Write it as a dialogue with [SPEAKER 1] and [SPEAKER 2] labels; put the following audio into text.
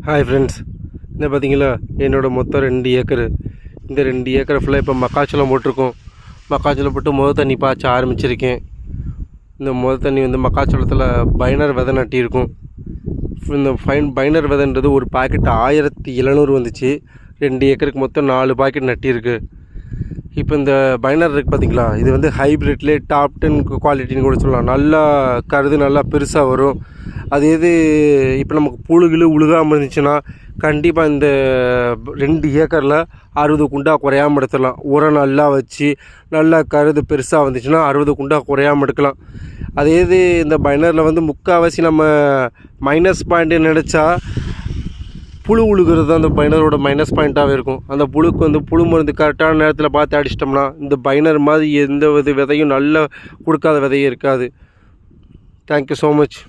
[SPEAKER 1] Hi friends, என்ன பார்த்தீங்களா, என்னோடய மொத்தம் 2 ஏக்கரு. இந்த 2 ஏக்கரை ஃபுல்லாக இப்போ மக்காச்சோளம் போட்டிருக்கோம். மக்காச்சோளம் போட்டு தண்ணி பாய்ச்ச ஆரம்பிச்சிருக்கேன். இந்த தண்ணி மக்காச்சோளத்தில் பைனர் விதை நட்டியிருக்கும். இந்த பைனர் விதைன்றது ஒரு பாக்கெட் 1700 வந்துச்சு. 2 ஏக்கருக்கு மொத்தம் 4 பாக்கெட் நட்டியிருக்கு. இப்போ இந்த பைனர் இருக்குது பார்த்தீங்களா, இது ஹைப்ரிட்லேயே டாப் 10 குவாலிட்டின்னு கூட சொல்லலாம். நல்லா கருது நல்லா பெருசாக வரும். அது இப்போ நமக்கு புழுகில் உழுகாமல் இருந்துச்சுன்னா கண்டிப்பாக இந்த 2 ஏக்கரில் 60 குண்டா குறையாமல் எடுத்துடலாம். உரம் நல்லா வச்சு நல்லா கருது பெருசாக வந்துச்சுன்னா 60 குண்டா குறையாமல் எடுக்கலாம். இந்த பைனரில் முக்கால்வாசி நம்ம மைனஸ் பாயிண்ட்டு நினச்சா புழு உழுகிறது தான் அந்த பைனரோட மைனஸ் பாயிண்ட்டாகவே இருக்கும். அந்த புழுக்கு புழு மருந்து கரெக்டான நேரத்தில் பார்த்து அடிச்சிட்டோம்னா இந்த பைனர் மாதிரி எந்த விதையும் நல்லா கொடுக்காத விதையும் இருக்காது. Thank you so much.